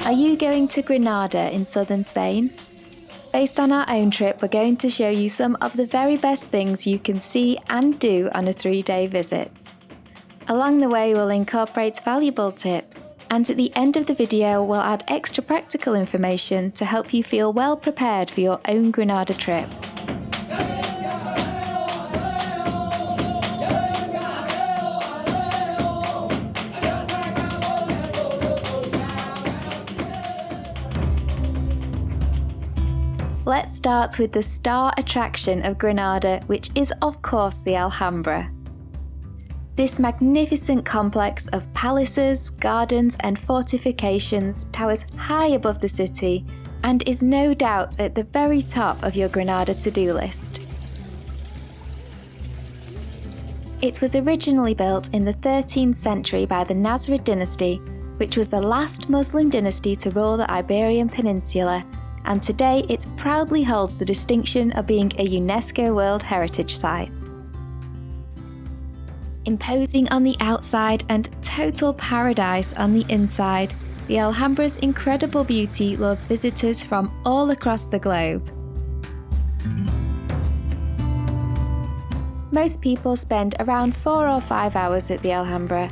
Are you going to Granada in southern Spain? Based on our own trip, we're going to show you some of the very best things you can see and do on a 3-day visit. Along the way, we'll incorporate valuable tips, and at the end of the video, we'll add extra practical information to help you feel well prepared for your own Granada trip. Let's start with the star attraction of Granada, which is of course the Alhambra. This magnificent complex of palaces, gardens and fortifications towers high above the city and is no doubt at the very top of your Granada to-do list. It was originally built in the 13th century by the Nasrid dynasty, which was the last Muslim dynasty to rule the Iberian Peninsula, and today it proudly holds the distinction of being a UNESCO World Heritage Site. Imposing on the outside and total paradise on the inside, the Alhambra's incredible beauty lures visitors from all across the globe. Most people spend around 4 or 5 hours at the Alhambra,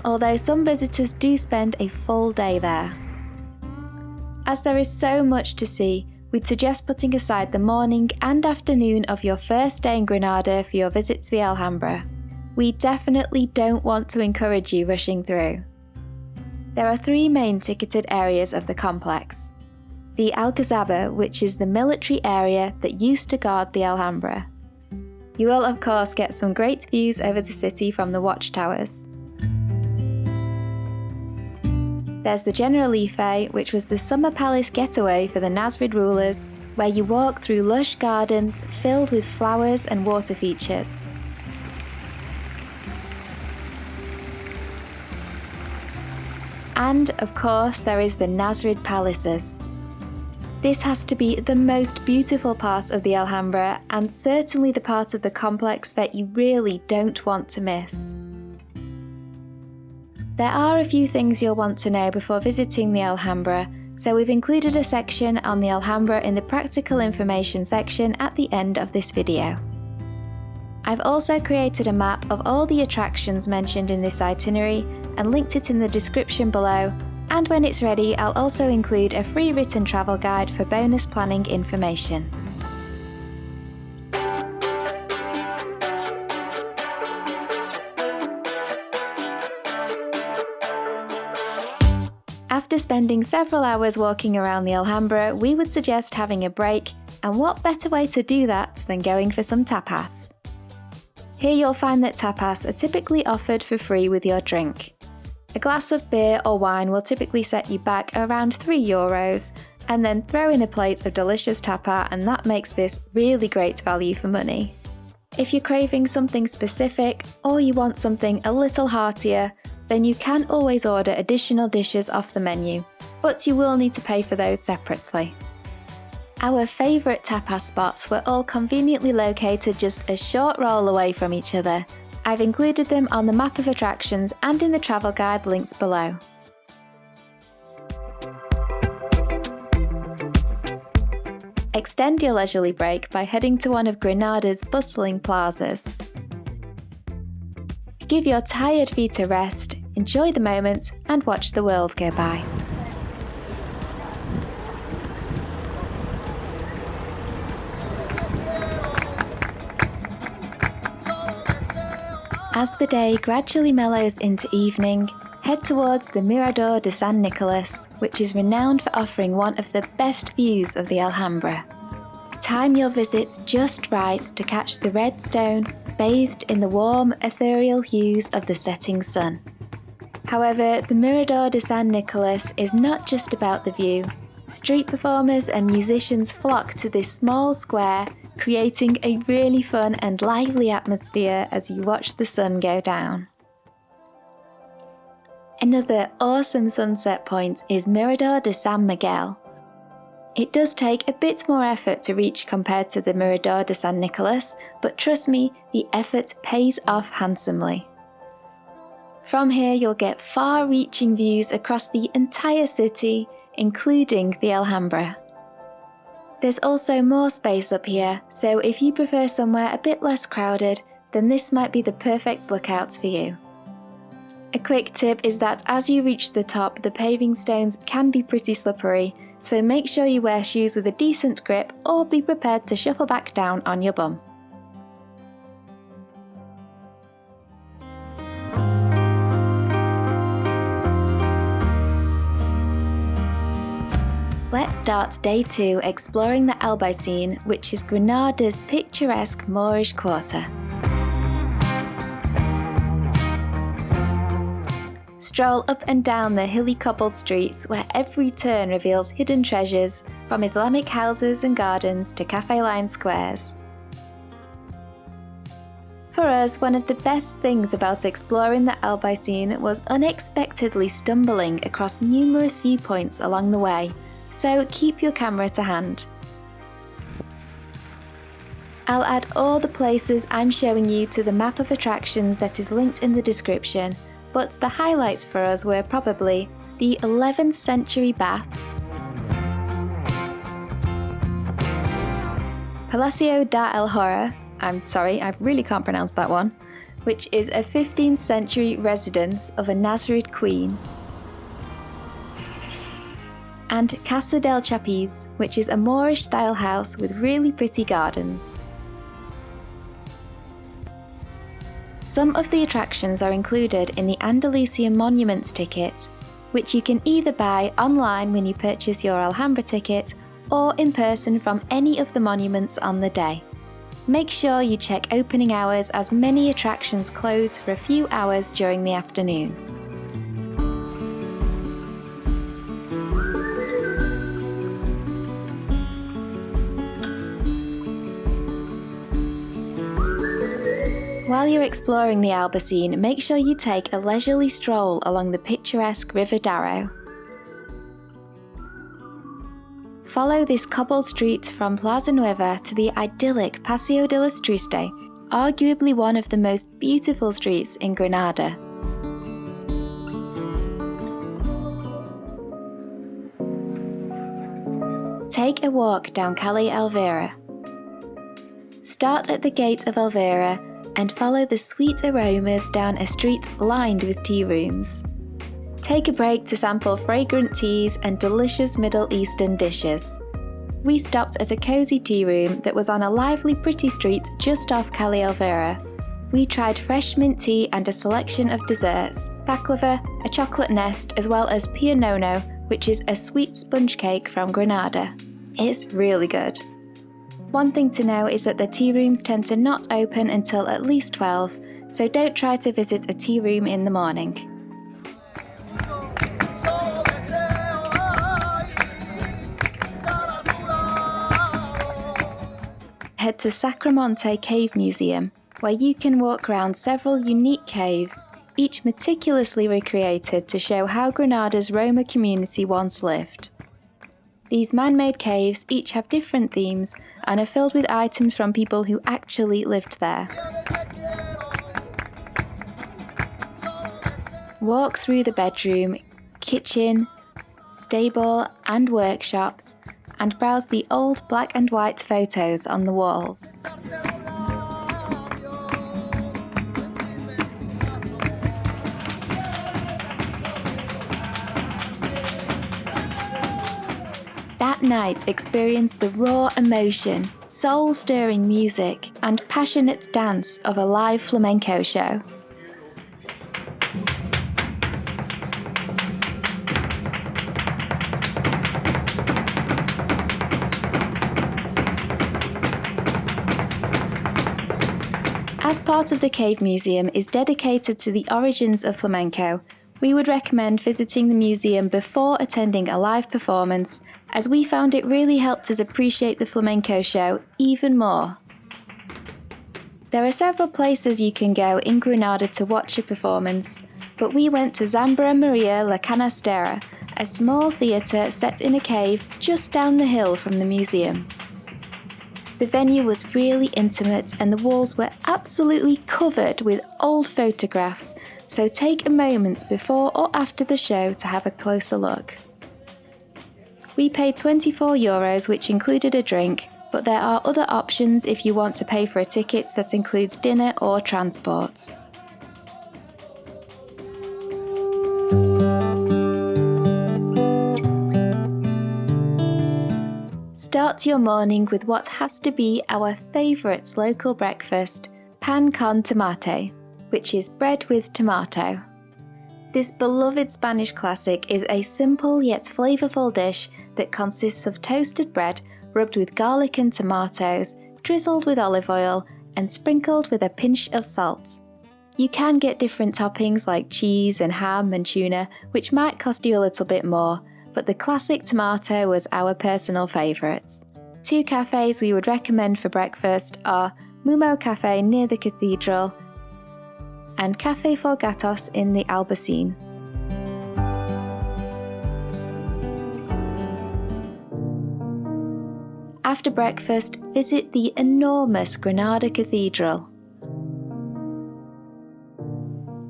although some visitors do spend a full day there. As there is so much to see, we'd suggest putting aside the morning and afternoon of your first day in Granada for your visit to the Alhambra. We definitely don't want to encourage you rushing through. There are 3 main ticketed areas of the complex. The Alcazaba, which is the military area that used to guard the Alhambra. You will of course get some great views over the city from the watchtowers. There's the Generalife, which was the summer palace getaway for the Nasrid rulers, where you walk through lush gardens filled with flowers and water features. And of course there is the Nasrid palaces. This has to be the most beautiful part of the Alhambra and certainly the part of the complex that you really don't want to miss. There are a few things you'll want to know before visiting the Alhambra, so we've included a section on the Alhambra in the practical information section at the end of this video. I've also created a map of all the attractions mentioned in this itinerary and linked it in the description below, and when it's ready I'll also include a free written travel guide for bonus planning information. After spending several hours walking around the Alhambra, we would suggest having a break, and what better way to do that than going for some tapas? Here you'll find that tapas are typically offered for free with your drink. A glass of beer or wine will typically set you back around €3, and then throw in a plate of delicious tapa, and that makes this really great value for money. If you're craving something specific, or you want something a little heartier, then you can always order additional dishes off the menu, but you will need to pay for those separately. Our favourite tapas spots were all conveniently located just a short roll away from each other. I've included them on the map of attractions and in the travel guide linked below. Extend your leisurely break by heading to one of Granada's bustling plazas. Give your tired feet a rest, enjoy the moment, and watch the world go by. As the day gradually mellows into evening, head towards the Mirador de San Nicolas, which is renowned for offering one of the best views of the Alhambra. Time your visits just right to catch the red stone bathed in the warm, ethereal hues of the setting sun. However, the Mirador de San Nicolas is not just about the view. Street performers and musicians flock to this small square, creating a really fun and lively atmosphere as you watch the sun go down. Another awesome sunset point is Mirador de San Miguel. It does take a bit more effort to reach compared to the Mirador de San Nicolas, but trust me, the effort pays off handsomely. From here you'll get far-reaching views across the entire city, including the Alhambra. There's also more space up here, so if you prefer somewhere a bit less crowded, then this might be the perfect lookout for you. A quick tip is that as you reach the top, the paving stones can be pretty slippery, so make sure you wear shoes with a decent grip or be prepared to shuffle back down on your bum. Let's start day 2 exploring the Albaicín, which is Granada's picturesque Moorish quarter. Stroll up and down the hilly cobbled streets where every turn reveals hidden treasures, from Islamic houses and gardens to cafe-lined squares. For us, one of the best things about exploring the Albaicín was unexpectedly stumbling across numerous viewpoints along the way, so keep your camera to hand. I'll add all the places I'm showing you to the map of attractions that is linked in the description, but the highlights for us were probably the 11th century baths, Palacio da El Horra, I'm sorry, I really can't pronounce that one, which is a 15th century residence of a Nasrid queen, and Casa del Chapiz, which is a Moorish style house with really pretty gardens. Some of the attractions are included in the Andalusian Monuments ticket, which you can either buy online when you purchase your Alhambra ticket or in person from any of the monuments on the day. Make sure you check opening hours as many attractions close for a few hours during the afternoon. While you're exploring the Albaicín, make sure you take a leisurely stroll along the picturesque River Darro. Follow this cobbled street from Plaza Nueva to the idyllic Paseo de los Tristes, arguably one of the most beautiful streets in Granada. Take a walk down Calle Elvira. Start at the gate of Elvira and follow the sweet aromas down a street lined with tea rooms. Take a break to sample fragrant teas and delicious Middle Eastern dishes. We stopped at a cozy tea room that was on a lively, pretty street just off Calle Elvira. We tried fresh mint tea and a selection of desserts, baklava, a chocolate nest, as well as pianono, which is a sweet sponge cake from Granada. It's really good. One thing to know is that the tea rooms tend to not open until at least 12, so don't try to visit a tea room in the morning. Head to Sacramonte Cave Museum, where you can walk around several unique caves, each meticulously recreated to show how Granada's Roma community once lived. These man-made caves each have different themes and are filled with items from people who actually lived there. Walk through the bedroom, kitchen, stable and workshops and browse the old black and white photos on the walls. That night experienced the raw emotion, soul-stirring music, and passionate dance of a live flamenco show. As part of the Cave Museum is dedicated to the origins of flamenco, we would recommend visiting the museum before attending a live performance, as we found it really helped us appreciate the flamenco show even more. There are several places you can go in Granada to watch a performance, but we went to Zambra Maria la Canastera, a small theatre set in a cave just down the hill from the museum. The venue was really intimate and the walls were absolutely covered with old photographs, so take a moment before or after the show to have a closer look. We paid €24, which included a drink, but there are other options if you want to pay for a ticket that includes dinner or transport. Start your morning with what has to be our favourite local breakfast, pan con tomate, which is bread with tomato. This beloved Spanish classic is a simple yet flavourful dish that consists of toasted bread rubbed with garlic and tomatoes, drizzled with olive oil, and sprinkled with a pinch of salt. You can get different toppings like cheese and ham and tuna, which might cost you a little bit more, but the classic tomato was our personal favourite. 2 cafes we would recommend for breakfast are Mumo Cafe near the cathedral and Café for Gatos in the Albaicín. After breakfast, visit the enormous Granada Cathedral.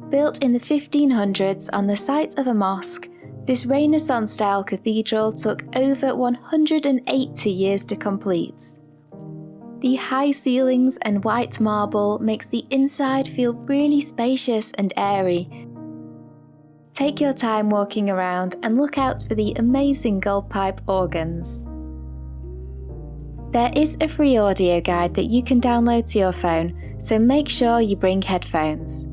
Built in the 1500s on the site of a mosque, this Renaissance-style cathedral took over 180 years to complete. The high ceilings and white marble makes the inside feel really spacious and airy. Take your time walking around and look out for the amazing gold pipe organs. There is a free audio guide that you can download to your phone, so make sure you bring headphones.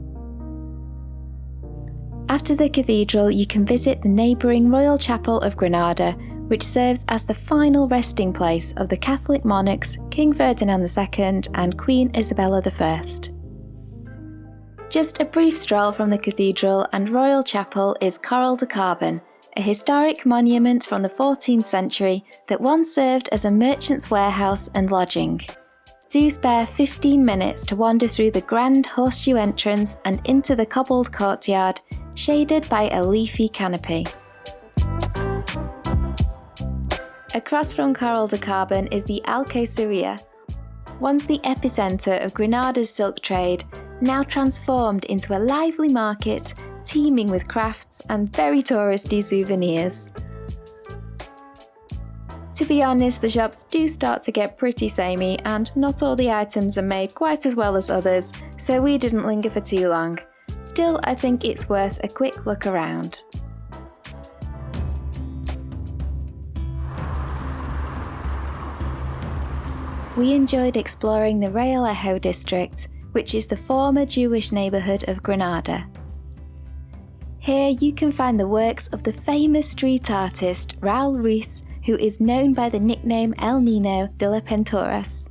After the cathedral, you can visit the neighbouring Royal Chapel of Granada, which serves as the final resting place of the Catholic monarchs King Ferdinand II and Queen Isabella I. Just a brief stroll from the cathedral and Royal Chapel is Corral del Carbón, a historic monument from the 14th century that once served as a merchant's warehouse and lodging. Do spare 15 minutes to wander through the grand horseshoe entrance and into the cobbled courtyard, shaded by a leafy canopy. Across from Corral del Carbón is the Alcaicería, once the epicentre of Granada's silk trade, now transformed into a lively market teeming with crafts and very touristy souvenirs. To be honest, the shops do start to get pretty samey and not all the items are made quite as well as others, so we didn't linger for too long. Still, I think it's worth a quick look around. We enjoyed exploring the Realejo district, which is the former Jewish neighbourhood of Granada. Here you can find the works of the famous street artist Raúl Ruiz, who is known by the nickname El Nino de las Pinturas.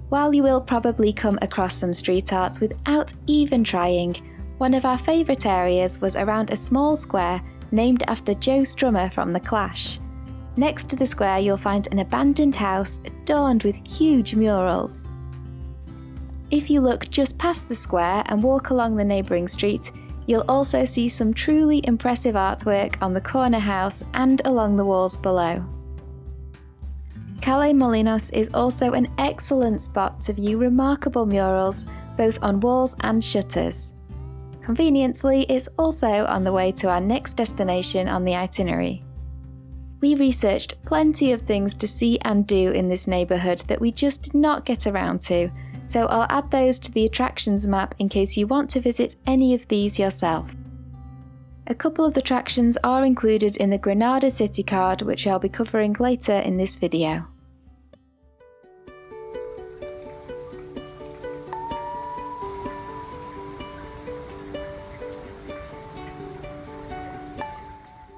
While you will probably come across some street art without even trying, one of our favourite areas was around a small square named after Joe Strummer from The Clash. Next to the square you'll find an abandoned house adorned with huge murals. If you look just past the square and walk along the neighbouring street, you'll also see some truly impressive artwork on the corner house and along the walls below. Calle Molinos is also an excellent spot to view remarkable murals, both on walls and shutters. Conveniently, it's also on the way to our next destination on the itinerary. We researched plenty of things to see and do in this neighbourhood that we just did not get around to, so I'll add those to the attractions map in case you want to visit any of these yourself. A couple of the attractions are included in the Granada City Card, which I'll be covering later in this video.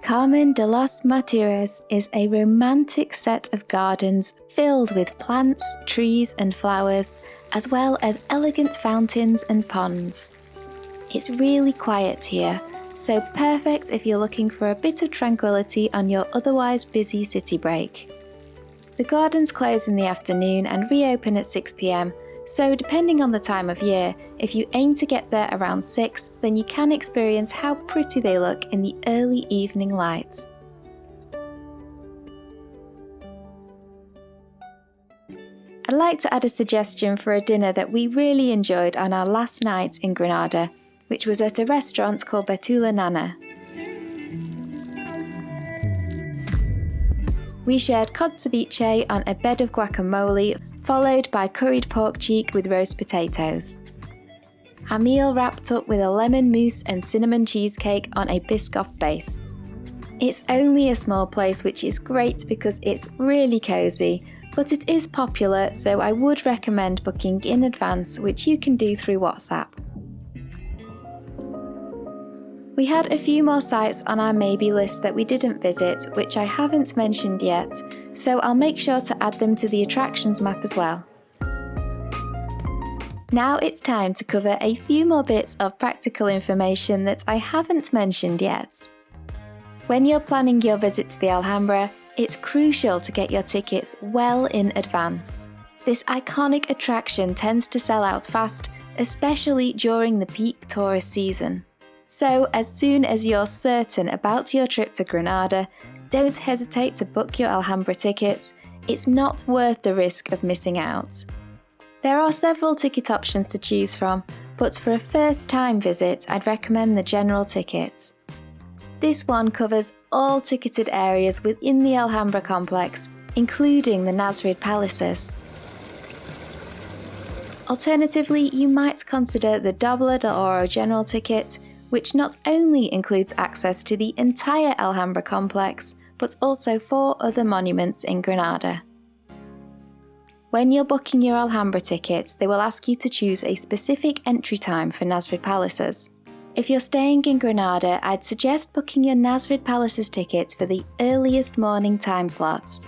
Carmen de los Mártires is a romantic set of gardens filled with plants, trees and flowers, as well as elegant fountains and ponds. It's really quiet here, so perfect if you're looking for a bit of tranquility on your otherwise busy city break. The gardens close in the afternoon and reopen at 6 p.m, so depending on the time of year, if you aim to get there around 6, then you can experience how pretty they look in the early evening light. I'd like to add a suggestion for a dinner that we really enjoyed on our last night in Granada, which was at a restaurant called Betula Nana. We shared cod ceviche on a bed of guacamole, followed by curried pork cheek with roast potatoes. Our meal wrapped up with a lemon mousse and cinnamon cheesecake on a Biscoff base. It's only a small place, which is great because it's really cosy, but it is popular, so I would recommend booking in advance, which you can do through WhatsApp. We had a few more sites on our maybe list that we didn't visit, which I haven't mentioned yet, so I'll make sure to add them to the attractions map as well. Now it's time to cover a few more bits of practical information that I haven't mentioned yet. When you're planning your visit to the Alhambra, it's crucial to get your tickets well in advance. This iconic attraction tends to sell out fast, especially during the peak tourist season. So as soon as you're certain about your trip to Granada, don't hesitate to book your Alhambra tickets. It's not worth the risk of missing out. There are several ticket options to choose from, but for a first-time visit, I'd recommend the general ticket. This one covers all ticketed areas within the Alhambra complex, including the Nasrid Palaces. Alternatively, you might consider the Dobla de Oro general ticket, which not only includes access to the entire Alhambra complex, but also 4 other monuments in Granada. When you're booking your Alhambra ticket, they will ask you to choose a specific entry time for Nasrid Palaces. If you're staying in Granada, I'd suggest booking your Nasrid Palaces ticket for the earliest morning time slot.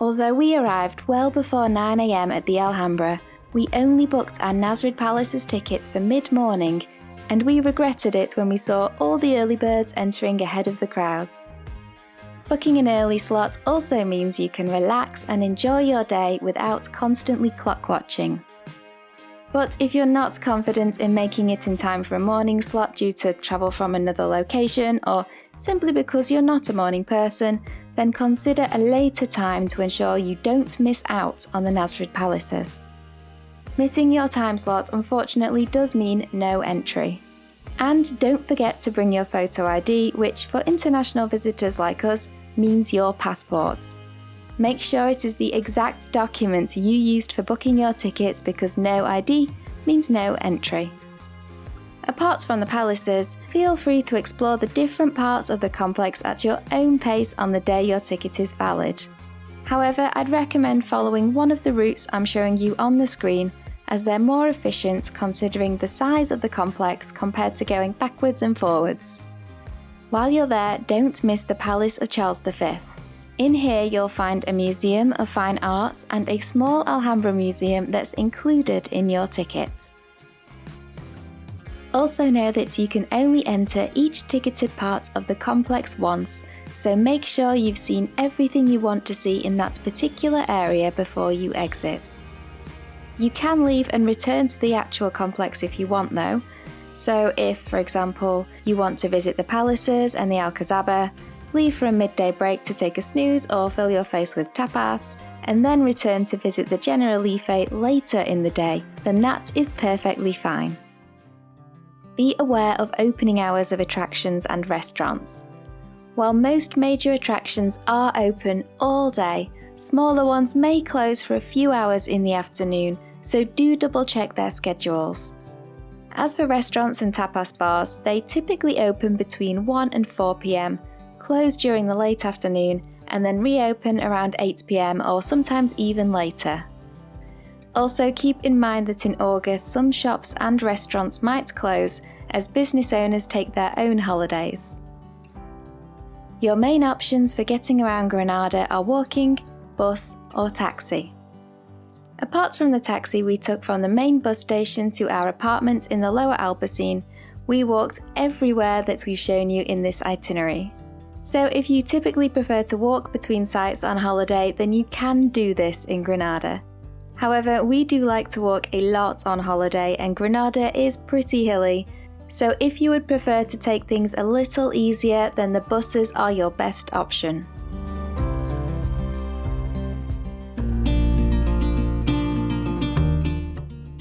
Although we arrived well before 9 AM at the Alhambra, we only booked our Nasrid Palaces tickets for mid-morning, and we regretted it when we saw all the early birds entering ahead of the crowds. Booking an early slot also means you can relax and enjoy your day without constantly clock watching. But if you're not confident in making it in time for a morning slot due to travel from another location, or simply because you're not a morning person, then consider a later time to ensure you don't miss out on the Nasrid Palaces. Missing your time slot unfortunately does mean no entry. And don't forget to bring your photo ID, which for international visitors like us means your passport. Make sure it is the exact document you used for booking your tickets, because no ID means no entry. Apart from the palaces, feel free to explore the different parts of the complex at your own pace on the day your ticket is valid. However, I'd recommend following one of the routes I'm showing you on the screen, as they're more efficient considering the size of the complex compared to going backwards and forwards. While you're there, don't miss the Palace of Charles V. In here you'll find a museum of fine arts and a small Alhambra museum that's included in your ticket. Also know that you can only enter each ticketed part of the complex once, so make sure you've seen everything you want to see in that particular area before you exit. You can leave and return to the actual complex if you want though. So if, for example, you want to visit the palaces and the Alcazaba, leave for a midday break to take a snooze or fill your face with tapas, and then return to visit the Generalife later in the day, then that is perfectly fine. Be aware of opening hours of attractions and restaurants. While most major attractions are open all day, smaller ones may close for a few hours in the afternoon, so do double check their schedules. As for restaurants and tapas bars, they typically open between 1 and 4 PM, close during the late afternoon, and then reopen around 8 PM or sometimes even later. Also keep in mind that in August some shops and restaurants might close as business owners take their own holidays. Your main options for getting around Granada are walking, bus or taxi. Apart from the taxi we took from the main bus station to our apartment in the lower Albaicín, we walked everywhere that we've shown you in this itinerary. So if you typically prefer to walk between sites on holiday, then you can do this in Granada. However, we do like to walk a lot on holiday and Granada is pretty hilly, so if you would prefer to take things a little easier, then the buses are your best option.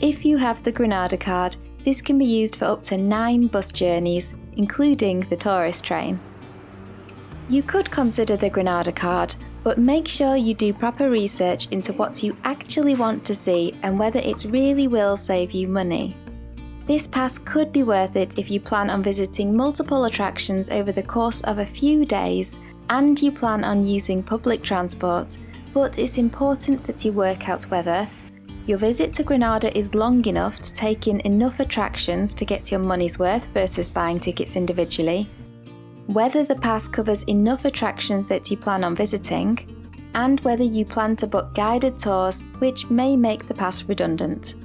If you have the Granada card, this can be used for up to 9 bus journeys, including the tourist train. You could consider the Granada card, But make sure you do proper research into what you actually want to see and whether it really will save you money. This pass could be worth it if you plan on visiting multiple attractions over the course of a few days and you plan on using public transport, but it's important that you work out whether your visit to Granada is long enough to take in enough attractions to get your money's worth versus buying tickets individually, whether the pass covers enough attractions that you plan on visiting, and whether you plan to book guided tours, which may make the pass redundant.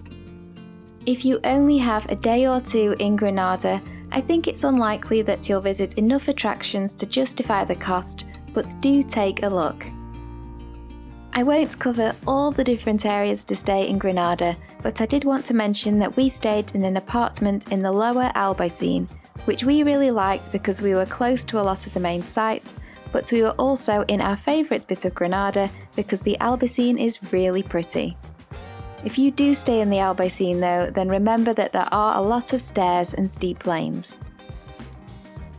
If you only have a day or two in Granada, I think it's unlikely that you'll visit enough attractions to justify the cost, but do take a look. I won't cover all the different areas to stay in Granada, but I did want to mention that we stayed in an apartment in the lower Albaicín, which we really liked because we were close to a lot of the main sites, but we were also in our favourite bit of Granada because the Albaicín is really pretty. If you do stay in the Albaicín though, then remember that there are a lot of stairs and steep lanes.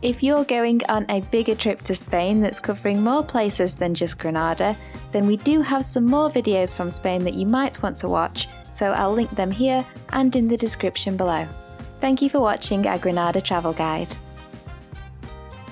If you're going on a bigger trip to Spain that's covering more places than just Granada, then we do have some more videos from Spain that you might want to watch, so I'll link them here and in the description below. Thank you for watching our Granada travel guide.